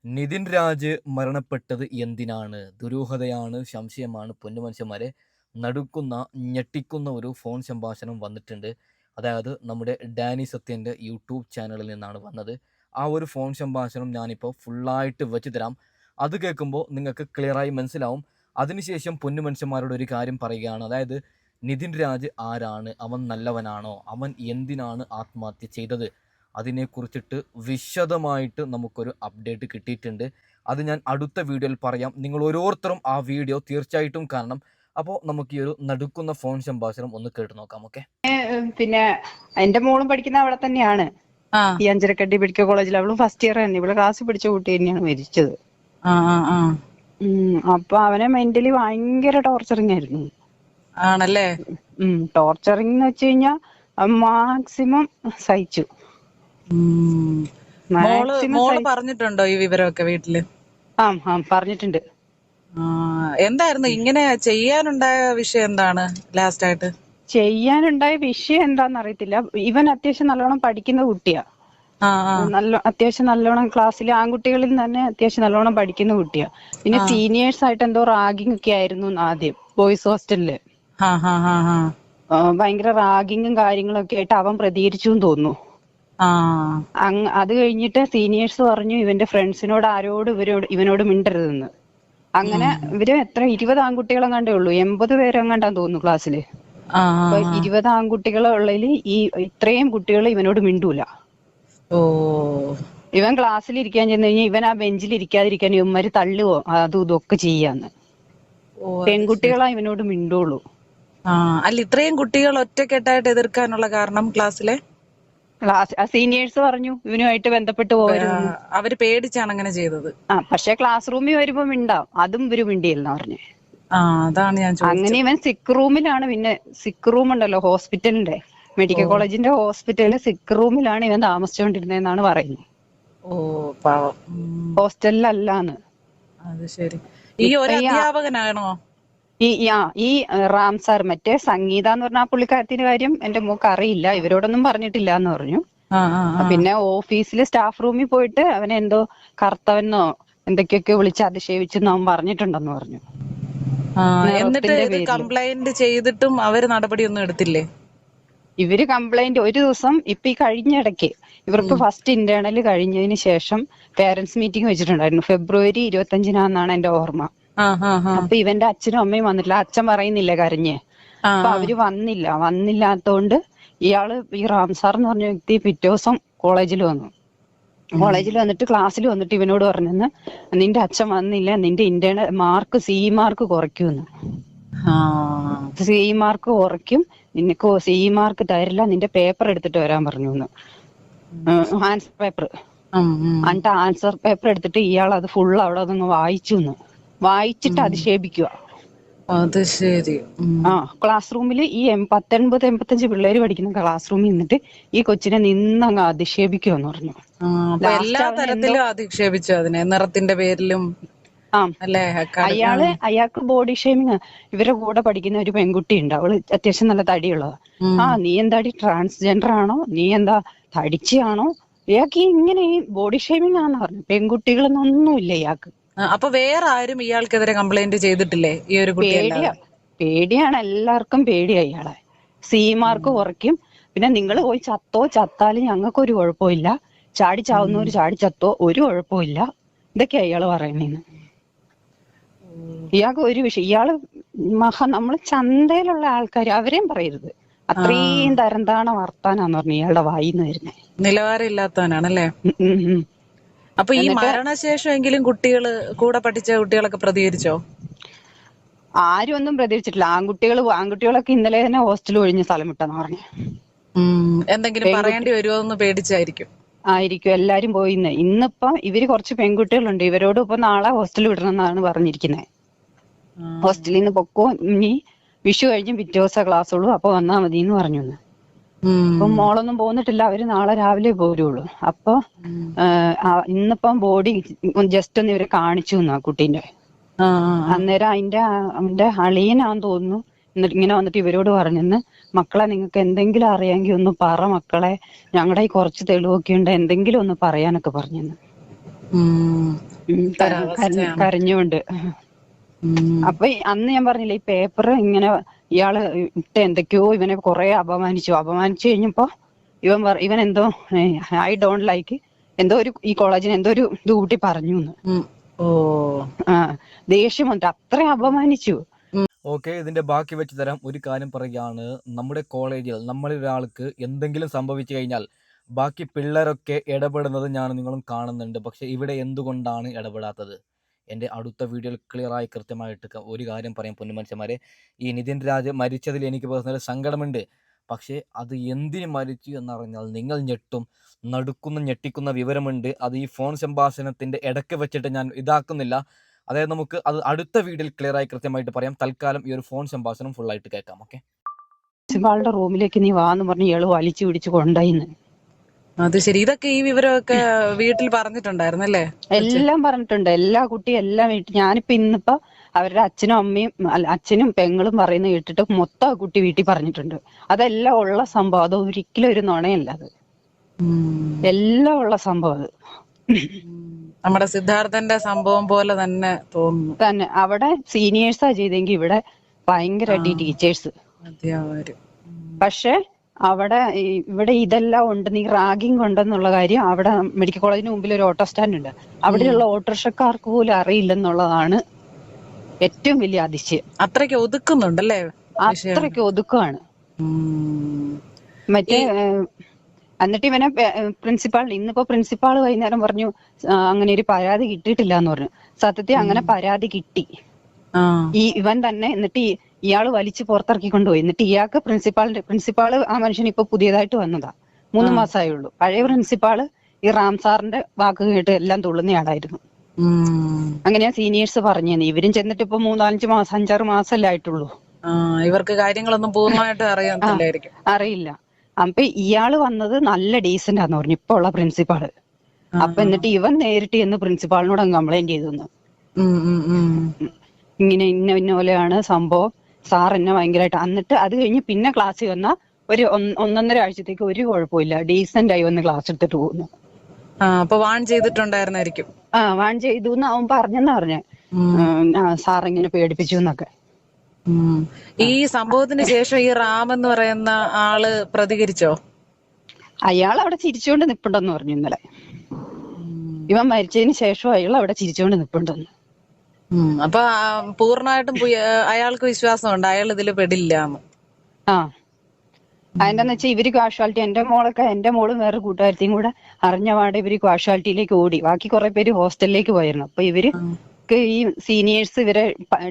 നിതിൻ രാജ് മരണപ്പെട്ടത് എന്തിനാണ്? ദുരൂഹതയാണ്, സംശയമാണ്. പൊന്നുമനുഷ്യന്മാരെ, നടുക്കുന്ന, ഞെട്ടിക്കുന്ന ഒരു ഫോൺ സംഭാഷണം വന്നിട്ടുണ്ട്. അതായത് നമ്മുടെ ഡാനി സത്യൻ്റെ യൂട്യൂബ് ചാനലിൽ നിന്നാണ് വന്നത്. ആ ഒരു ഫോൺ സംഭാഷണം ഞാനിപ്പോൾ ഫുള്ളായിട്ട് വെച്ച് തരാം. അത് കേൾക്കുമ്പോൾ നിങ്ങൾക്ക് ക്ലിയറായി മനസ്സിലാവും. അതിനുശേഷം പൊന്നുമനുഷ്യന്മാരോട് ഒരു കാര്യം പറയുകയാണ്. അതായത് നിതിൻ രാജ് ആരാണ്? അവൻ നല്ലവനാണോ? അവൻ എന്തിനാണ് ആത്മഹത്യ ചെയ്തത്? അതിനെക്കുറിച്ചിട്ട് വിശദമായിട്ട് നമുക്കൊരു അപ്ഡേറ്റ് കിട്ടിയിട്ടുണ്ട്. അത് ഞാൻ അടുത്ത വീഡിയോയിൽ പറയാം. നിങ്ങൾ ഓരോരുത്തരും ആ വീഡിയോ തീർച്ചയായിട്ടും കാണണം. അപ്പോൾ നമുക്ക് ഈ ഒരു നടുക്കുന്ന ഫോൺ സംഭാഷണം ഒന്ന് കേട്ട് നോക്കാം. ഓക്കെ. പിന്നെ എന്റെ മോളും പഠിക്കുന്ന അവിടെ തന്നെയാണ്, ഈ അഞ്ചരക്കണ്ടി മെഡിക്കൽ കോളേജിൽ. അവളും ഫസ്റ്റ് ഇയർ തന്നെ. ഇവിടെ ക്ലാസ് പിടിച്ച കുട്ടി തന്നെയാണ് മരിച്ചത്. അപ്പൊ അവനെ മെന്റലി ഭയങ്കര ടോർച്ചറിങ് ആയിരുന്നു. ആണല്ലേ? ടോർച്ചറിങ് എന്ന് വെച്ച് കഴിഞ്ഞാ മാക്സിമം സഹിച്ചു. മോള് പറഞ്ഞിട്ടുണ്ടോ ഈ വിവരമൊക്കെ വീട്ടില്? പറഞ്ഞിട്ടുണ്ട്. എന്തായിരുന്നു ഇങ്ങനെ ചെയ്യാനുണ്ടായ വിഷയം? എന്താണ് ലാസ്റ്റ് ആയിട്ട് ചെയ്യാനുണ്ടായ വിഷയം എന്താന്ന് അറിയത്തില്ല. ഇവൻ അത്യാവശ്യം നല്ലോണം പഠിക്കുന്ന കുട്ടിയാ. അത്യാവശ്യം നല്ലോണം ക്ലാസ്സിലെ ആൺകുട്ടികളിൽ തന്നെ അത്യാവശ്യം നല്ലോണം പഠിക്കുന്ന കുട്ടിയാ. പിന്നെ സീനിയേഴ്സ് ആയിട്ട് എന്തോ റാഗിങ് ഒക്കെ ആയിരുന്നു ആദ്യം ബോയ്സ് ഹോസ്റ്റലില്. ഭയങ്കര റാഗിങ്ങും കാര്യങ്ങളും ഒക്കെ ആയിട്ട് അവൻ പ്രതികരിച്ചു തോന്നുന്നു. അത് കഴിഞ്ഞിട്ട് സീനിയേഴ്സ് പറഞ്ഞു ഇവന്റെ ഫ്രണ്ട്സിനോട് ആരോടും ഇവനോട് മിണ്ടരുതെന്ന്. അങ്ങനെ ഇവര് എത്ര 20 ആൺകുട്ടികളെങ്ങാണ്ടേ ഉള്ളൂ, 80 പേരെങ്ങാണ്ടാന്ന് തോന്നുന്നു ക്ലാസ്സില്. അപ്പൊ 20 ആൺകുട്ടികളെ ഉള്ളതില് ഈ ഇത്രയും കുട്ടികൾ ഇവനോട് മിണ്ടൂല. ഇവൻ ക്ലാസ്സിൽ ഇരിക്കാൻ ചെന്ന് കഴിഞ്ഞാൽ ഇവൻ ആ ബെഞ്ചിൽ ഇരിക്കാതിരിക്കാൻ ഇവന്മാര് തള്ളുവോ അതും ഇതൊക്കെ ചെയ്യാന്ന്. പെൺകുട്ടികളാ ഇവനോട് മിണ്ടുള്ളൂ. അല്ല, ഇത്രയും കുട്ടികൾ ഒറ്റക്കെട്ടായിട്ട് എതിർക്കാനുള്ള കാരണം ക്ലാസ്സിലെ സീനിയേഴ്സ് പറഞ്ഞു ഇവനുമായിട്ട് ബന്ധപ്പെട്ട് പോകരുത്. അവര് പേടിച്ചാണ് അങ്ങനെ ചെയ്തത്. പക്ഷെ ക്ലാസ് റൂമിൽ വരുമ്പോ മിണ്ടാം, അതും ഇവര് മിണ്ടിയെന്ന് പറഞ്ഞു. അതാണ് ഞാൻ ചോദിച്ചത്. അങ്ങനെ ഇവൻ സിക്ക് റൂമിലാണ്. പിന്നെ സിക്ക് റൂം ഉണ്ടല്ലോ ഹോസ്പിറ്റലിന്റെ, മെഡിക്കൽ കോളേജിന്റെ ഹോസ്പിറ്റലിലെ സിക്ക് റൂമിലാണ് ഇവൻ താമസിച്ചുകൊണ്ടിരുന്നതെന്നാണ് പറയുന്നത്. ഹോസ്റ്റലിലല്ലാന്ന്. അത് ശരി. ഈ ഒരു അധ്യാപകനാണോ ഈ റാം സാർ? മറ്റേ സംഗീത എന്ന് പറഞ്ഞ ആ പുള്ളിക്കാരത്തിന്റെ കാര്യം എന്റെ മോക്ക് അറിയില്ല, ഇവരോടൊന്നും പറഞ്ഞിട്ടില്ല എന്ന് പറഞ്ഞു. പിന്നെ ഓഫീസിലെ സ്റ്റാഫ് റൂമിൽ പോയിട്ട് അവനെ എന്തോ കർത്തവനോ എന്തൊക്കെയൊക്കെ വിളിച്ച് അധിക്ഷേപിച്ചെന്ന് അവൻ പറഞ്ഞിട്ടുണ്ടെന്ന് പറഞ്ഞു. എന്നിട്ട് കംപ്ലൈന്റ് ചെയ്തിട്ടും അവര് നടപടിയൊന്നും എടുത്തില്ലേ? ഇവര് കംപ്ലൈന്റ് ഒരു ദിവസം ഇപ്പൊ ഈ കഴിഞ്ഞ ഇടയ്ക്ക് ഇവർക്ക് ഫസ്റ്റ് ഇന്റേണൽ കഴിഞ്ഞതിന് ശേഷം പേരന്റ്സ് മീറ്റിംഗ് വെച്ചിട്ടുണ്ടായിരുന്നു. ഫെബ്രുവരി 25-നാണെന്നാണ് എന്റെ ഓർമ്മ. അപ്പൊ ഇവന്റെ അച്ഛനും അമ്മയും വന്നിട്ടില്ല. അച്ഛൻ പറയുന്നില്ലേ കരഞ്ഞ്. അപ്പൊ അവര് വന്നില്ലാത്തോണ്ട് ഇയാള് ഈ റാംസാർ എന്ന് പറഞ്ഞ വ്യക്തി പിറ്റേ ദിവസം കോളേജിൽ വന്നിട്ട് ക്ലാസ്സിൽ വന്നിട്ട് ഇവനോട് പറഞ്ഞെന്ന്, നിന്റെ അച്ഛൻ വന്നില്ല, നിന്റെ ഇന്റേണൽ മാർക്ക് സി മാർക്ക് കുറയ്ക്കുമെന്ന്. സി മാർക്ക് കുറയ്ക്കും, നിനക്ക് സി മാർക്ക് തരില്ല, നിന്റെ പേപ്പർ എടുത്തിട്ട് വരാൻ പറഞ്ഞു എന്ന്. Answer paper. എന്നിട്ട് ആൻസർ പേപ്പർ എടുത്തിട്ട് ഇയാൾ അത് ഫുൾ അവിടെ അതങ്ങ് വായിച്ചിട്ട് അധിക്ഷേപിക്കുക. അത് ശരി. ക്ലാസ് റൂമിൽ ഈ 80-85 പിള്ളേര് പഠിക്കുന്ന ക്ലാസ് റൂമിൽ നിന്നിട്ട് ഈ കൊച്ചിനെ നിന്നങ്ങ് അധിക്ഷേപിക്കുമെന്ന് പറഞ്ഞു. എല്ലാ തരത്തിലും അധിക്ഷേപിച്ചു അതിനെ, നിറത്തിന്റെ പേരിലും. അയാൾക്ക് ബോഡി ഷേമിങ്. ഇവരുടെ കൂടെ പഠിക്കുന്ന ഒരു പെൺകുട്ടി ഉണ്ട്, അവള് അത്യാവശ്യം നല്ല തടിയുള്ളതാ. നീ എന്താടി ട്രാൻസ്ജെൻഡർ ആണോ, നീ എന്താ തടിച്ചാണോ, ഇയാൾക്ക് ഇങ്ങനെ ഈ ബോഡി ഷേമിങ് ആണെന്ന് പറഞ്ഞു. പെൺകുട്ടികളൊന്നൊന്നുമില്ല ഇയാൾക്ക്. അപ്പൊ വേറെ ആരും ഇയാൾക്കെതിരെ കംപ്ലൈന്റ് ചെയ്തിട്ടില്ലേ? ഈ ഒരു പേടിയാണ്, എല്ലാവർക്കും പേടിയാ ഇയാളെ. സി മാർക്ക് കുറയ്ക്കും, പിന്നെ നിങ്ങൾ പോയി ചത്താലും ഞങ്ങൾക്കൊരു കുഴപ്പമില്ല, ചാടി ചാവുന്നവര് ചാടി ചത്തോ ഒരു കുഴപ്പമില്ല, ഇതൊക്കെയാ ഇയാള് പറയുന്നേന്ന്. ഇയാൾക്ക് ഒരു വിഷയം, ഇയാള് നമ്മള് ചന്തയിലുള്ള ആൾക്കാര് അവരെയും പറയരുത്, അത്രയും തരം താണ വർത്താനാന്ന് പറഞ്ഞു ഇയാളുടെ വായിന്ന് വരുന്നേ. നിലവാരം ഇല്ലാത്തവനാണല്ലേ? അപ്പൊ ഈ മരണശേഷം എങ്കിലും കൂടെ പഠിച്ച കുട്ടികളൊക്കെ പ്രതികരിച്ചോ? ആരും ഒന്നും പ്രതികരിച്ചിട്ടില്ല. ആൺകുട്ടികളൊക്കെ ഇന്നലെ തന്നെ ഹോസ്റ്റൽ ഒഴിഞ്ഞ് സ്ഥലം വിട്ടെന്ന് പറഞ്ഞു. എന്തെങ്കിലും പറയേണ്ടി വരുമോന്ന് പേടിച്ചായിരിക്കും. എല്ലാരും പോയിന്ന്. ഇന്നിപ്പോ ഇവര് കുറച്ച് പെൺകുട്ടികളുണ്ട്, ഇവരോട് ഇപ്പൊ നാളെ ഹോസ്റ്റലിൽ വിടണമെന്നാണ് പറഞ്ഞിരിക്കുന്നത്. ഹോസ്റ്റലിൽ നിന്ന് പൊക്കോ, ഇനി വിഷു കഴിഞ്ഞ് പിറ്റേ ദിവസം ക്ലാസ് ഉള്ളൂ, അപ്പൊ വന്നാ മതി എന്ന് പറഞ്ഞു. അപ്പൊ മോളൊന്നും പോന്നിട്ടില്ല, അവര് നാളെ രാവിലെ പോരുള്ളൂ. അപ്പൊ ഇന്നിപ്പം ബോഡി ജസ്റ്റ് ഒന്ന് ഇവരെ കാണിച്ചു ആ കുട്ടീന്റെ. അന്നേരം അവന്റെ അളിയനാന്ന് തോന്നുന്നു എന്നിട്ട് ഇങ്ങനെ വന്നിട്ട് ഇവരോട് പറഞ്ഞെന്ന്, മക്കളെ നിങ്ങൾക്ക് എന്തെങ്കിലും അറിയാമെങ്കിൽ ഒന്ന് പറ മക്കളെ, ഞങ്ങളുടെ ഈ കുറച്ച് തെളിവൊക്കെ ഉണ്ട്, എന്തെങ്കിലും ഒന്ന് പറയാനൊക്കെ പറഞ്ഞെന്ന്. ഒരവസ്ഥയാണ്. കരഞ്ഞുകൊണ്ട്. ഉം. അപ്പൊ അന്ന് ഞാൻ പറഞ്ഞില്ലേ ഈ പേപ്പർ ഇങ്ങനെ ഇയാള് ഇട്ട് എന്തൊക്കെയോ ഇവനെ കുറെ അപമാനിച്ചു കഴിഞ്ഞപ്പോ ഇവൻ എന്തോ ഐ ഡോണ്ട് ലൈക്ക് എന്തോ ഒരു ഈ കോളേജിന് എന്തോ ഒരു ഇത് കൂട്ടി പറഞ്ഞു എന്ന്. ഉം. ഓ. ആ ദേഷ്യം വന്നിട്ട് അത്രയും അപമാനിച്ചു. ഓക്കെ, ഇതിന്റെ ബാക്കി വെച്ച് തരാം. ഒരു കാര്യം പറയുകയാണ്, നമ്മുടെ കോളേജിൽ നമ്മളൊരാൾക്ക് എന്തെങ്കിലും സംഭവിച്ചു കഴിഞ്ഞാൽ ബാക്കി പിള്ളേരൊക്കെ ഇടപെടുന്നത് ഞാൻ നിങ്ങളും കാണുന്നുണ്ട്. പക്ഷെ ഇവിടെ എന്തുകൊണ്ടാണ് ഇടപെടാത്തത്? എൻ്റെ അടുത്ത വീഡിയോയിൽ ക്ലിയറായി കൃത്യമായിട്ട് ഒരു കാര്യം പറയാം പൊന്നുമനുഷ്യന്മാരെ. ഈ നിതിൻ രാജ് മരിച്ചതിൽ എനിക്ക് പേഴ്സണലി സങ്കടമുണ്ട്. പക്ഷേ അത് എന്തിന് മരിച്ചു എന്നറിഞ്ഞാൽ നിങ്ങൾ ഞെട്ടും. ഞെട്ടിക്കുന്ന വിവരമുണ്ട്. അത് ഈ ഫോൺ സംഭാഷണത്തിൻ്റെ ഇടയ്ക്ക് വെച്ചിട്ട് ഞാൻ ഇതാക്കുന്നില്ല. അതായത് നമുക്ക് അത് അടുത്ത വീഡിയോയിൽ ക്ലിയറായി കൃത്യമായിട്ട് പറയാം. തൽക്കാലം ഈ ഒരു ഫോൺ സംഭാഷണം ഫുള്ളായിട്ട് കേൾക്കാം. ഓക്കെ, പ്രിൻസിപ്പാളുടെ റൂമിലേക്ക് നീ വാന്ന് പറഞ്ഞ് ഇയാള് വലിച്ചു പിടിച്ച് കൊണ്ടുപോയിന്ന്. അത് ശരി. ഇതൊക്കെ ഈ വിവരമൊക്കെ വീട്ടിൽ പറഞ്ഞിട്ടുണ്ടായിരുന്നല്ലേ? എല്ലാം പറഞ്ഞിട്ടുണ്ട്. എല്ലാ കുട്ടിയും എല്ലാം വീട്ടിൽ. ഞാനിപ്പോ ഇന്നിപ്പോ അവരുടെ അച്ഛനും അമ്മയും അച്ഛനും പെങ്ങളും പറയുന്ന കേട്ടിട്ട് മൊത്തം ആ കുട്ടി വീട്ടിൽ പറഞ്ഞിട്ടുണ്ട്. അതെല്ലാം ഉള്ള സംഭവം. അത് ഒരിക്കലും ഒരു നുണയല്ല. അത് എല്ലാം ഉള്ള സംഭവം. അത് നമ്മുടെ സിദ്ധാർത്ഥന്റെ സംഭവം പോലെ തന്നെ തോന്നുന്നു. തന്നെ അവിടെ സീനിയേഴ്സാ ചെയ്തെങ്കിൽ ഇവിടെ ഭയങ്കരമായിട്ട് ഈ ടീച്ചേഴ്സ് അധ്യാപകര്. പക്ഷെ ഇവിടെ ഇതെല്ലാം ഉണ്ട്. നീ റാഗിങ് ഉണ്ടെന്നുള്ള കാര്യം അവിടെ മെഡിക്കൽ കോളേജിന് മുമ്പിൽ ഒരു ഓട്ടോ സ്റ്റാൻഡ് ഉണ്ട്. അവിടെയുള്ള ഓട്ടോറിക്ഷക്കാർക്ക് പോലും അറിയില്ലെന്നുള്ളതാണ് ഏറ്റവും വലിയ അതിശയം. അത്രയ്ക്ക് ഒതുക്കുന്നുണ്ടല്ലേ? അത്രയ്ക്ക് ഒതുക്കമാണ്. മറ്റേ എന്നിട്ട് ഇവനെ ഇന്നിപ്പോ പ്രിൻസിപ്പാൾ വൈകുന്നേരം പറഞ്ഞു അങ്ങനെ ഒരു പരാതി കിട്ടിയിട്ടില്ല എന്ന് പറഞ്ഞു. സത്യത്തിൽ അങ്ങനെ പരാതി കിട്ടി. ഇവൻ തന്നെ എന്നിട്ട് ഇയാള് വലിച്ചു പുറത്തിറക്കി കൊണ്ടുപോയി. എന്നിട്ട് ഇയാൾക്ക് പ്രിൻസിപ്പാള് ആ മനുഷ്യൻ ഇപ്പൊ പുതിയതായിട്ട് വന്നതാ. 3 മാസമായുള്ളൂ. പഴയ പ്രിൻസിപ്പാള് ഈ റാം സാറിന്റെ വാക്ക് കേട്ട് എല്ലാം തുള്ളുന്നയാളായിരുന്നു. അങ്ങനെയാ സീനിയേഴ്സ് പറഞ്ഞു. ഇവരും ചെന്നിട്ട് ഇപ്പൊ 3-5 മാസം 5-6 മാസമല്ലേ ആയിട്ടുള്ളൂ. ഇവർക്ക് കാര്യങ്ങളൊന്നും പൂർണ്ണമായിട്ട് അറിയില്ല. അപ്പൊ ഇയാള് വന്നത് നല്ല ഡീസന്റ് ആന്ന് പറഞ്ഞു ഇപ്പൊ ഉള്ള പ്രിൻസിപ്പാള്. അപ്പൊ എന്നിട്ട് ഇവൻ നേരിട്ട് ചെന്ന് പ്രിൻസിപ്പാളിനോട് കംപ്ലൈന്റ് ചെയ്തു. ഇങ്ങനെ ഇന്ന പോലെയാണ് സംഭവം, സാർ എന്നെ ഭയങ്കരമായിട്ട്. എന്നിട്ട് അത് കഴിഞ്ഞ് പിന്നെ ക്ലാസ്സിൽ വന്ന ഒരു 1-1.5 ആഴ്ചത്തേക്ക് ഒരു കുഴപ്പമില്ല, ഡീസന്റ് ആയി വന്ന് ക്ലാസ് എടുത്തിട്ട് പോകുന്നു. വാൺ ചെയ്തിട്ടുണ്ടായിരുന്നായിരിക്കും. വാൺ ചെയ്തു എന്ന് അവൻ പറഞ്ഞെന്നാ പറഞ്ഞേ. സാർ ഇങ്ങനെ പേടിപ്പിച്ചു എന്നൊക്കെ. ഈ സംഭവത്തിന് ശേഷം ഈ റാം എന്ന് പറയുന്ന ആള് പ്രതികരിച്ചോ? അയാൾ അവിടെ ചിരിച്ചുകൊണ്ട് നിപ്പുണ്ടെന്ന് പറഞ്ഞു ഇന്നലെ. ഇവൻ മരിച്ചതിന് ശേഷം അയാൾ അവിടെ ചിരിച്ചുകൊണ്ട് നിപ്പുണ്ടെന്ന്. അപ്പൊ പൂർണ്ണമായിട്ടും അയാൾക്ക് വിശ്വാസമുണ്ട് അയാൾ ഇതില് പെടില്ല. അതിന്റെന്ന് വെച്ചാൽ ഇവര് കാഷ്വാലിറ്റി, എന്റെ മോളും വേറെ കൂട്ടുകാരത്തെയും കൂടെ അറിഞ്ഞ പാടെ ഇവര് കാഷ്വാലിറ്റിയിലേക്ക് ഓടി. ബാക്കി കുറെ പേര് ഹോസ്റ്റലിലേക്ക് പോയിരുന്നു. അപ്പൊ ഇവര് ഈ സീനിയേഴ്സ് ഇവരെ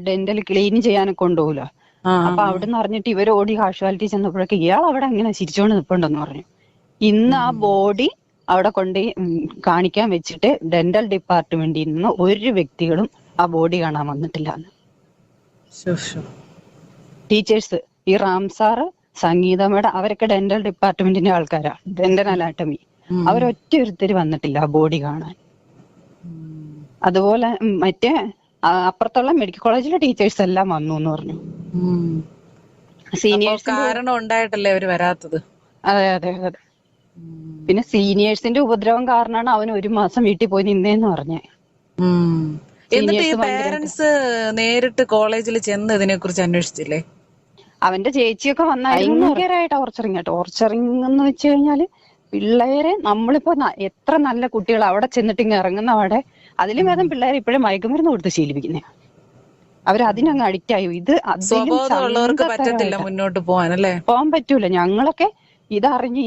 ഡെന്റൽ ക്ലീൻ ചെയ്യാനൊക്കെ കൊണ്ടുപോകുമല്ലോ. അപ്പൊ അവിടുന്ന് അറിഞ്ഞിട്ട് ഇവര് ഓടി കാഷ്വാലിറ്റി ചെന്നപ്പോഴൊക്കെ ഇയാൾ അവിടെ അങ്ങനെ ചിരിച്ചോണ്ട് നിൽപ്പുണ്ടെന്ന് പറഞ്ഞു. ഇന്ന് ആ ബോഡി അവിടെ കൊണ്ട് കാണിക്കാൻ വെച്ചിട്ട് ഡെന്റൽ ഡിപ്പാർട്ട്മെന്റിൽ നിന്ന് ഒരു വ്യക്തികളും ആ ബോഡി കാണാൻ വന്നിട്ടില്ല. ടീച്ചേഴ്സ് ഈ റാം സാറ്, സംഗീത മേഡം അവരൊക്കെ ഡെന്റൽ ഡിപ്പാർട്ട്മെന്റിന്റെ ആൾക്കാരാ. ഡെന്റൽ അനാട്ടമി അവരൊറ്റ ഒരുത്തര് വന്നിട്ടില്ല ആ ബോഡി കാണാൻ. അതുപോലെ മറ്റേ അപ്പുറത്തുള്ള മെഡിക്കൽ കോളേജിലെ ടീച്ചേഴ്സ് എല്ലാം വന്നു എന്ന് പറഞ്ഞു. സീനിയേഴ്സ് കാരണം ഉണ്ടായിട്ടല്ലേ അവര് വരാത്തത്. അതെ. പിന്നെ സീനിയേഴ്സിന്റെ ഉപദ്രവം കാരണമാണ് അവൻ 1 മാസം വീട്ടിൽ പോയി നിന്നേന്ന് പറഞ്ഞേ. എന്നിട്ട് ഈ പേരൻസ് നേരിട്ട് കോളേജിൽ ചെന്ന് ഇതിനെ കുറിച്ച് അന്വേഷിച്ചില്ലേ? അവന്റെ ചേച്ചിയൊക്കെ വന്നായിരുന്നു. ഭയങ്കരമായിട്ട് ടോർച്ചറിങ് എന്ന് വെച്ച് കഴിഞ്ഞാല് പിള്ളേരെ നമ്മളിപ്പോ എത്ര നല്ല കുട്ടികൾ അവിടെ ചെന്നിട്ട് ഇങ്ങനെ ഇറങ്ങുന്ന അവിടെ അതിലും ഭേദം പിള്ളേരെ ഇപ്പോഴും മയക്കുമരുന്ന് കൊടുത്ത് ശീലിപ്പിക്കുന്നേ. അവരതിനങ്ങ് അഡിക്റ്റ് ആയി. ഇത് മുന്നോട്ട് പോകാൻ പറ്റൂല. ഞങ്ങളൊക്കെ ഇതറിഞ്ഞ്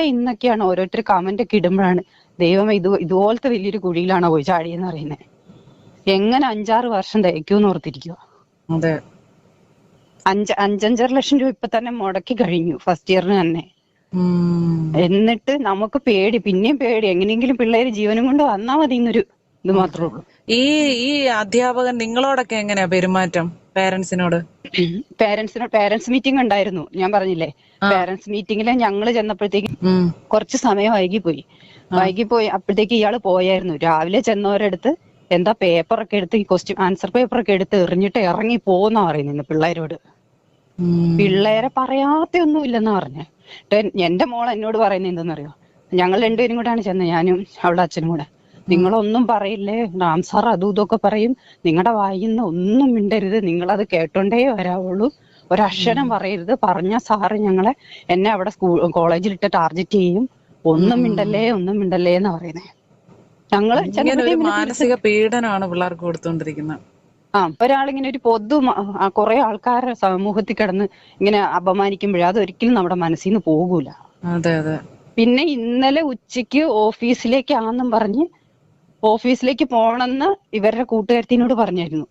ഇന്നൊക്കെയാണ് ഓരോരുത്തർ കമന്റ് ഒക്കെ ഇടുമ്പോഴാണ് ദൈവം ഇതുപോലത്തെ വലിയൊരു കുഴിയിലാണോ പോയി ചാടിയെന്ന് അറിയുന്നത്. എങ്ങനെ 5-6 വർഷം തയ്ക്കൂന്ന് ഓർത്തിരിക്കുക. 5-5.5 ലക്ഷം രൂപ ഇപ്പൊ തന്നെ മുടക്കി കഴിഞ്ഞു ഫസ്റ്റ് ഇയറിന് തന്നെ. എന്നിട്ട് നമുക്ക് പേടി, പിന്നെയും പേടി, എങ്ങനെയെങ്കിലും പിള്ളേര് ജീവനും കൊണ്ട് വന്നാ മതി എന്നൊരു ഇത് മാത്രമേ ഉള്ളൂ. ഈ അധ്യാപകൻ നിങ്ങളോടൊക്കെ എങ്ങനെയാ പെരുമാറ്റം? പേരൻസിനോട് പേരൻസ് മീറ്റിംഗ് ഉണ്ടായിരുന്നു, ഞാൻ പറഞ്ഞില്ലേ. പേരൻസ് മീറ്റിംഗില് ഞങ്ങള് ചെന്നപ്പോഴത്തേക്ക് കുറച്ച് സമയം വൈകിപ്പോയി. അപ്പോഴത്തേക്ക് ഇയാള് പോയായിരുന്നു. രാവിലെ ചെന്നവരെടുത്ത് എന്താ പേപ്പറൊക്കെ എടുത്ത് ഈ ആൻസർ പേപ്പറൊക്കെ എടുത്ത് എറിഞ്ഞിട്ട് ഇറങ്ങി പോന്നാ പറയുന്നത് പിള്ളേരോട്. പിള്ളേരെ പറയാത്ത ഒന്നുമില്ലെന്നാ പറഞ്ഞേ. എന്റെ മോൾ എന്നോട് പറയുന്നത് എന്തെന്നറിയോ, ഞങ്ങൾ രണ്ടുപേരും കൂടെയാണ് ചെന്നത്, ഞാനും അവളുടെ അച്ഛനും കൂടെ. നിങ്ങളൊന്നും പറയില്ലേ, റാംസാർ അതും ഇതൊക്കെ പറയും, നിങ്ങളുടെ വായിന്ന് ഒന്നും മിണ്ടരുത്, നിങ്ങളത് കേട്ടോണ്ടേ വരാവുള്ളൂ, ഒരക്ഷരം പറയരുത്, പറഞ്ഞ സാറ് എന്നെ അവിടെ കോളേജിലിട്ട് ടാർഗറ്റ് ചെയ്യും, ഒന്നും മിണ്ടല്ലേ എന്നാ പറയുന്നേ. ഞങ്ങള് ഇങ്ങനെ ഒരു ചെന്നപ്പോഴത്തേക്കും മാനസിക പീഡനമാണ് പിള്ളേർക്ക് കൊടുത്തോണ്ടിരിക്കുന്നത്. ഒരാളിങ്ങനെ ഒരു കുറെ ആൾക്കാരുടെ സമൂഹത്തിൽ കിടന്ന് ഇങ്ങനെ അപമാനിക്കുമ്പോഴേ അതൊരിക്കലും നമ്മുടെ മനസ്സിൽ നിന്ന് പോകൂല. അതെ അതെ. പിന്നെ ഇന്നലെ ഉച്ചയ്ക്ക് ഓഫീസിലേക്ക് പോണെന്ന് ഇവരുടെ കൂട്ടുകാരത്തിനോട് പറഞ്ഞായിരുന്നു.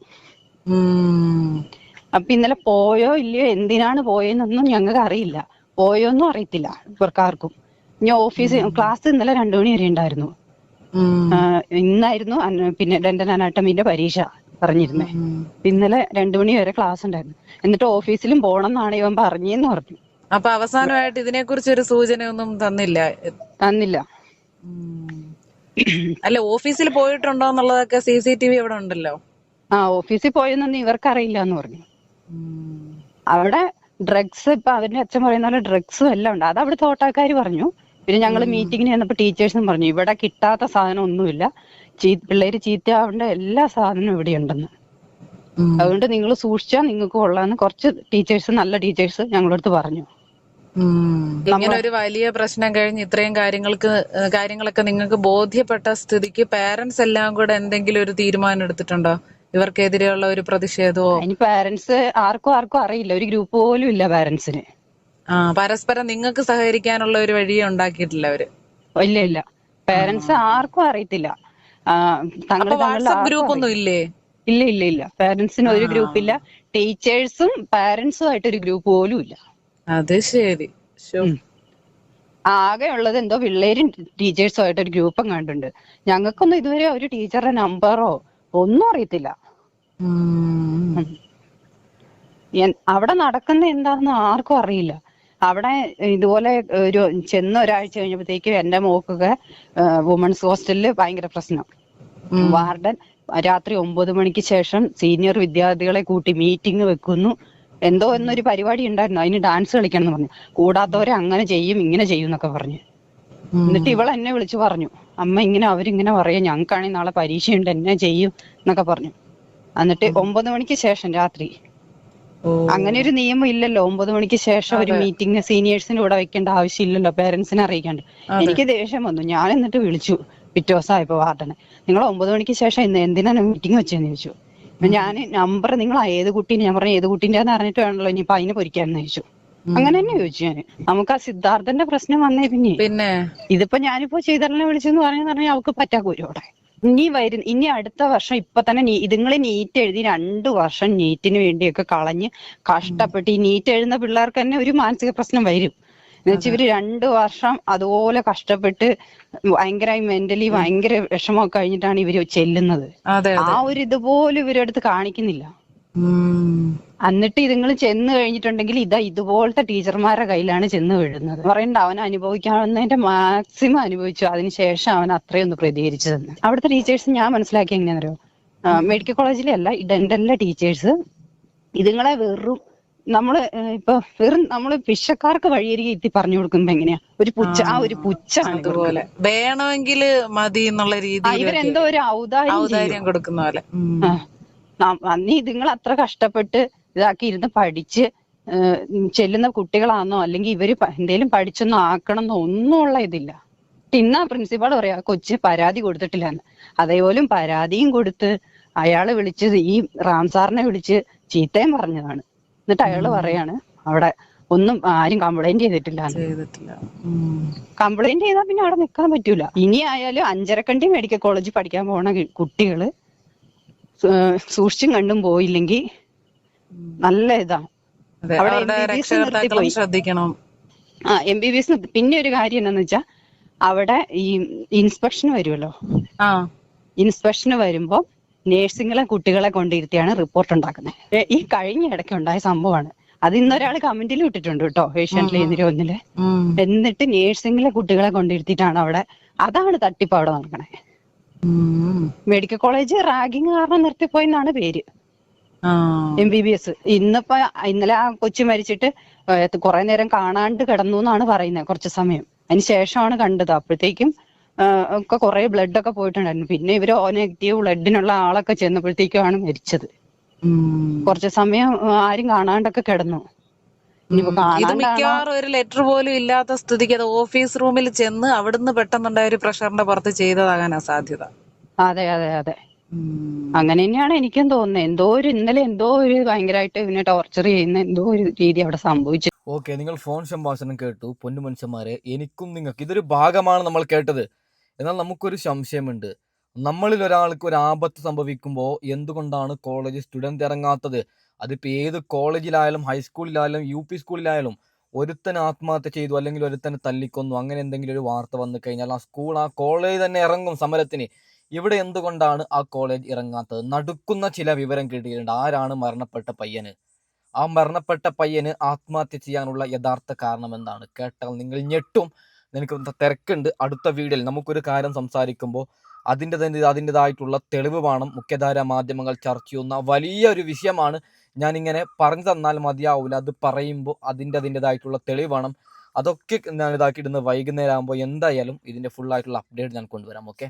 അപ്പൊ ഇന്നലെ പോയോ ഇല്ലയോ, എന്തിനാണ് പോയെന്നൊന്നും ഞങ്ങൾക്ക് അറിയില്ല. പോയോന്നും അറിയത്തില്ല ഇവർക്കാർക്കും. ഇനി ക്ലാസ് ഇന്നലെ 2 മണി വരെ ഉണ്ടായിരുന്നു. ഇന്നായിരുന്നു പിന്നെ ഡെന്റൽ അനാട്ടമിന്റെ പരീക്ഷ പറഞ്ഞിരുന്നേ. ഇന്നലെ 2 മണി വരെ ക്ലാസ് ഉണ്ടായിരുന്നു. എന്നിട്ട് ഓഫീസിലും പോണം എന്നാണ് ഇവൻ പറഞ്ഞെന്ന് പറഞ്ഞു. അപ്പൊ അവസാനമായിട്ട് ഇതിനെ കുറിച്ച് ഒരു സൂചനയൊന്നും തന്നില്ല? അല്ല, ഓഫീസിൽ പോയിട്ടുണ്ടോ എന്നുള്ളതൊക്കെ CCTV അവിടെ ഉണ്ടല്ലോ. ഓഫീസിൽ പോയെന്നൊന്നും ഇവർക്കറിയില്ല എന്ന് പറഞ്ഞു. അവിടെ ഡ്രഗ്സ്, ഇപ്പൊ അവരുടെ അച്ഛൻ പറയുന്ന പോലെ ഡ്രഗ്സും എല്ലാം ഉണ്ട്. അത് അവിടെ തോട്ടക്കാര് പറഞ്ഞു. പിന്നെ ഞങ്ങൾ മീറ്റിങ്ങിന് ചെന്നപ്പോ ടീച്ചേഴ്സും പറഞ്ഞു ഇവിടെ കിട്ടാത്ത സാധനം ഒന്നുമില്ല, പിള്ളേര് ചീത്തയാവേണ്ട എല്ലാ സാധനവും ഇവിടെ ഉണ്ടെന്ന്. അതുകൊണ്ട് നിങ്ങൾ സൂക്ഷിച്ചാൽ നിങ്ങൾക്ക് കൊള്ളാന്ന് കുറച്ച് ടീച്ചേഴ്സ്, നല്ല ടീച്ചേഴ്സ് ഞങ്ങളടുത്ത് പറഞ്ഞു. ഇങ്ങനെ ഒരു വലിയ പ്രശ്നം കഴിഞ്ഞ് ഇത്രയും കാര്യങ്ങളൊക്കെ നിങ്ങൾക്ക് ബോധ്യപ്പെട്ട സ്ഥിതിക്ക് പാരന്റ്സ് എല്ലാം കൂടെ എന്തെങ്കിലും ഒരു തീരുമാനം എടുത്തിട്ടുണ്ടോ? ഇവർക്കെതിരെയുള്ള ഒരു പ്രതിഷേധമോ? അതിന് പാരന്റ്സ് ആർക്കും അറിയില്ല, ഒരു ഗ്രൂപ്പ് പോലും ഇല്ല പാരന്റ്സിന്. പരസ്പരം നിങ്ങൾക്ക് സഹകരിക്കാനുള്ള ഒരു വഴിയെ ഉണ്ടാക്കിയിട്ടില്ല അവര്? ഇല്ല, പാരന്റ്സ് ആർക്കും അറിയത്തില്ല. വാട്സ്ആപ്പ് ഗ്രൂപ്പ് ഒന്നും ഇല്ലേ? ഇല്ല, പാരന്റ്സിന് ഒരു ഗ്രൂപ്പ് ഇല്ല. ടീച്ചേഴ്സും പാരന്റ്സും ആയിട്ട് ഒരു ഗ്രൂപ്പ് പോലും ഇല്ല. അത് ശരി. ആകെ ഉള്ളത് എന്തോ പിള്ളേരും ടീച്ചേഴ്സും ആയിട്ട് ഒരു ഗ്രൂപ്പും കണ്ടുണ്ട്. ഞങ്ങൾക്കൊന്നും ഇതുവരെ ഒരു ടീച്ചറുടെ നമ്പറോ ഒന്നും അറിയത്തില്ല. അവിടെ നടക്കുന്ന എന്താണെന്ന് ആർക്കും അറിയില്ല. അവിടെ ഇതുപോലെ ഒരാഴ്ച കഴിഞ്ഞപ്പോഴത്തേക്ക് എന്റെ മോക്കൊക്കെ വുമൺസ് ഹോസ്റ്റലില് ഭയങ്കര പ്രശ്നം. വാർഡൻ രാത്രി 9 മണിക്ക് ശേഷം സീനിയർ വിദ്യാർത്ഥികളെ കൂട്ടി മീറ്റിംഗ് വെക്കുന്നു. എന്തോ എന്നൊരു പരിപാടി ഉണ്ടായിരുന്നു, അതിന് ഡാൻസ് കളിക്കണം എന്ന് പറഞ്ഞു. കൂടാത്തവരെ അങ്ങനെ ചെയ്യും ഇങ്ങനെ ചെയ്യും എന്നൊക്കെ പറഞ്ഞു. എന്നിട്ട് ഇവൾ എന്നെ വിളിച്ചു പറഞ്ഞു, അമ്മ അവരിങ്ങനെ പറയാം, ഞങ്ങൾക്കാണെങ്കിൽ നാളെ പരീക്ഷയുണ്ട്, എന്നെ ചെയ്യും എന്നൊക്കെ പറഞ്ഞു. എന്നിട്ട് 9 മണിക്ക് ശേഷം രാത്രി, അങ്ങനെ ഒരു നിയമം ഇല്ലല്ലോ, 9 മണിക്ക് ശേഷം ഒരു മീറ്റിംഗ് സീനിയേഴ്സിന്റെ കൂടെ വെക്കേണ്ട ആവശ്യമില്ലല്ലോ, പേരൻസിനെ അറിയിക്കാണ്ട്. എനിക്ക് ദേഷ്യം വന്നു. ഞാൻ എന്നിട്ട് വിളിച്ചു പിറ്റേ ദിവസമായപ്പോ വാർഡനെ, നിങ്ങൾ 9 മണിക്ക് ശേഷം എന്തിനാണ് മീറ്റിംഗ് വെച്ചതെന്ന് ചോദിച്ചു. ഞാൻ നമ്പർ നിങ്ങൾ ഏത് കുട്ടീനെ, ഞാൻ പറഞ്ഞു ഏത് കുട്ടീൻ്റെന്ന് അറിഞ്ഞിട്ട് വേണല്ലോ ഇനിയിപ്പൊ അതിനെ പൊരിക്കാന്ന് ചോദിച്ചു. അങ്ങനെ തന്നെ ചോദിച്ചു ഞാൻ. നമുക്ക് ആ സിദ്ധാർത്ഥന്റെ പ്രശ്നം വന്നേ പിന്നെ ഇതിപ്പോ ഞാനിപ്പോ ചെയ്തറിനെ വിളിച്ചെന്ന് പറഞ്ഞാൽ അവൾക്ക് പറ്റാക്കൂരോടെ. ഇനി അടുത്ത വർഷം ഇപ്പൊ തന്നെ ഇതുങ്ങള് നീറ്റ് എഴുതി 2 വർഷം നീറ്റിന് വേണ്ടിയൊക്കെ കളഞ്ഞ് കഷ്ടപ്പെട്ട് ഈ നീറ്റ് എഴുതുന്ന പിള്ളേർക്ക് തന്നെ ഒരു മാനസിക പ്രശ്നം വരും. എന്നുവെച്ചാൽ ഇവര് 2 വർഷം അതുപോലെ കഷ്ടപ്പെട്ട് ഭയങ്കരമായി മെന്റലി ഭയങ്കര വിഷമമൊക്കെ കഴിഞ്ഞിട്ടാണ് ഇവര് ചെല്ലുന്നത്. ആ ഒരു ഇതുപോലും ഇവരടുത്ത് കാണിക്കുന്നില്ല. എന്നിട്ട് ഇതുങ്ങൾ ചെന്ന് കഴിഞ്ഞിട്ടുണ്ടെങ്കിൽ ഇതുപോലത്തെ ടീച്ചർമാരുടെ കയ്യിലാണ് ചെന്ന് വീഴുന്നത്. പറയണ്ട, അവൻ അനുഭവിക്കാവുന്നതിന്റെ മാക്സിമം അനുഭവിച്ചു, അതിനുശേഷം അവൻ അത്രയൊന്ന് പ്രതികരിച്ചതെന്ന്. അവിടുത്തെ ടീച്ചേഴ്സ് ഞാൻ മനസ്സിലാക്കി എങ്ങനെയാണെന്നറിയോ, മെഡിക്കൽ കോളേജിലെ അല്ല, ഡെന്റലിലെ ടീച്ചേഴ്സ് ഇതുങ്ങളെ നമ്മള് പിശക്കാർക്ക് വഴിയരികെ എത്തി പറഞ്ഞു കൊടുക്കുമ്പോ എങ്ങനെയാ ഒരു പുച്ഛാണ്. അതുപോലെ വേണമെങ്കിൽ മതി എന്നുള്ള രീതിയിൽ ഇവരെന്തോ ഒരു ഔദാര്യം കൊടുക്കുന്ന പോലെ. അന്ന് ഇതുങ്ങൾ അത്ര കഷ്ടപ്പെട്ട് ഇതാക്കി ഇരുന്ന് പഠിച്ച് ചെല്ലുന്ന കുട്ടികളാണെന്നോ അല്ലെങ്കിൽ ഇവര് എന്തേലും പഠിച്ചൊന്നും ആക്കണമെന്നോ ഒന്നുമുള്ള ഇതില്ല. ഇന്നാ പ്രിൻസിപ്പാൾ പറയാ കൊച്ച് പരാതി കൊടുത്തിട്ടില്ലാന്ന്. അതേപോലും പരാതിയും കൊടുത്ത് അയാള് വിളിച്ചത് ഈ റാംസാറിനെ വിളിച്ച് ചീത്തയും പറഞ്ഞതാണ്. എന്നിട്ട് അയാള് പറയാണ് അവിടെ ഒന്നും ആരും കംപ്ലൈന്റ് ചെയ്തിട്ടില്ല. കംപ്ലൈന്റ് ചെയ്താൽ പിന്നെ അവിടെ നിൽക്കാൻ പറ്റൂല. ഇനി ആയാലും അഞ്ചരക്കണ്ടി മെഡിക്കൽ കോളേജിൽ പഠിക്കാൻ പോണ കുട്ടികള് സൂക്ഷിച്ചും കണ്ടും പോയില്ലെങ്കിൽ നല്ല ഇതാ. അവിടെ ശ്രദ്ധിക്കണം. MBBS. പിന്നെ ഒരു കാര്യം എന്താന്ന് വെച്ചാ അവിടെ ഈ ഇൻസ്പെക്ഷൻ വരുമല്ലോ, ഇൻസ്പെക്ഷന് വരുമ്പോ നേഴ്സിംഗിലെ കുട്ടികളെ കൊണ്ടിരുത്തിയാണ് റിപ്പോർട്ട് ഉണ്ടാക്കുന്നത്. ഈ കഴിഞ്ഞ ഇടയ്ക്ക് ഉണ്ടായ സംഭവമാണ് അത്. ഇന്നൊരാള് കമന്റിൽ ഇട്ടിട്ടുണ്ട് കേട്ടോ, ഏഷ്യാനെറ്റിലെ ഒന്നില്. എന്നിട്ട് നേഴ്സിംഗിലെ കുട്ടികളെ കൊണ്ടിരുത്തിയിട്ടാണ് അവിടെ, അതാണ് തട്ടിപ്പ് അവിടെ നടക്കണേ. മെഡിക്കൽ കോളേജ് റാഗിങ് കാരണം നിർത്തിപ്പോയെന്നാണ് പേര്. MBBS ഇന്നലെ ആ കൊച്ചു മരിച്ചിട്ട് കുറെ നേരം കാണാണ്ട് കിടന്നു എന്നാണ് പറയുന്നത്, കുറച്ച് സമയം. അതിന് ശേഷമാണ് കണ്ടത്. അപ്പോഴത്തേക്കും ഒക്കെ കുറെ ബ്ലഡ് ഒക്കെ പോയിട്ടുണ്ടായിരുന്നു. പിന്നെ ഇവര് O നെഗറ്റീവ് ബ്ലഡിനുള്ള ആളൊക്കെ ചെന്നപ്പോഴത്തേക്കുമാണ് മരിച്ചത്. കുറച്ച് സമയം ആരും കാണാണ്ടൊക്കെ കിടന്നു. ഇനിയിപ്പോ ഇത് കാണാണ്ടാണോ? മിക്കവാറും ഒരു ലെറ്റർ പോലും ഇല്ലാത്ത സ്ഥിതിക്ക് അത് ഓഫീസ് റൂമിൽ ചെന്ന് അവിടുന്ന് പെട്ടെന്നുണ്ടായ ഒരു പ്രഷറിന്റെ പുറത്ത് ചെയ്തതാകാനാ സാധ്യത. അതെ അതെ അതെ, അങ്ങനെ തന്നെയാണ് എനിക്കും തോന്നുന്നത്. ഇന്നലെ എന്തോ ഒരു ഭയങ്കരമായിട്ട് ഇവനെ ടോർച്ചർ ചെയ്യുന്ന എന്തോ ഒരു രീതി അവിടെ സംഭവിച്ചു. ഓക്കെ, നിങ്ങൾ ഫോൺ സംഭാഷണം കേട്ടു. പൊന്നു മനുഷ്യന്മാരെ, എനിക്കും നിങ്ങൾക്ക് ഇതൊരു ഭാഗമാണ് നമ്മൾ കേട്ടത്. എന്നാൽ നമുക്കൊരു സംശയമുണ്ട്. നമ്മളിൽ ഒരാൾക്ക് ഒരു ആപത്ത് സംഭവിക്കുമ്പോൾ എന്തുകൊണ്ടാണ് കോളേജ് സ്റ്റുഡൻറ് ഇറങ്ങാത്തത്? അതിപ്പോൾ ഏത് കോളേജിലായാലും ഹൈസ്കൂളിലായാലും UP സ്കൂളിലായാലും ഒരുത്തൻ ആത്മഹത്യ ചെയ്തു അല്ലെങ്കിൽ ഒരുത്തനെ തല്ലിക്കൊന്നു അങ്ങനെ എന്തെങ്കിലും ഒരു വാർത്ത വന്നു കഴിഞ്ഞാൽ ആ കോളേജ് തന്നെ ഇറങ്ങും സമരത്തിന്. ഇവിടെ എന്തുകൊണ്ടാണ് ആ കോളേജ് ഇറങ്ങാത്തത്? നടുക്കുന്ന ചില വിവരം കിട്ടിയിട്ടുണ്ട്. ആരാണ് മരണപ്പെട്ട പയ്യന്? ആ മരണപ്പെട്ട പയ്യന് ആത്മഹത്യ ചെയ്യാനുള്ള യഥാർത്ഥ കാരണം എന്താണ്? കേട്ടാൽ നിങ്ങൾ ഞെട്ടും. എനിക്ക് തിരക്കുണ്ട്. അടുത്ത വീഡിയോയിൽ നമുക്കൊരു കാര്യം സംസാരിക്കുമ്പോൾ അതിൻ്റെതായിട്ടുള്ള തെളിവ് വേണം. മുഖ്യധാരാ മാധ്യമങ്ങൾ ചർച്ച ചെയ്യുന്ന വലിയൊരു വിഷയമാണ്. ഞാനിങ്ങനെ പറഞ്ഞു തന്നാൽ മതിയാവില്ല. അത് പറയുമ്പോൾ അതിൻ്റെതായിട്ടുള്ള തെളിവ് വേണം. അതൊക്കെ ഞാൻ ഇതാക്കിയിടുന്ന വൈകുന്നേരം ആകുമ്പോൾ എന്തായാലും ഇതിൻ്റെ ഫുള്ളായിട്ടുള്ള അപ്ഡേറ്റ് ഞാൻ കൊണ്ടുവരാം. ഓക്കെ.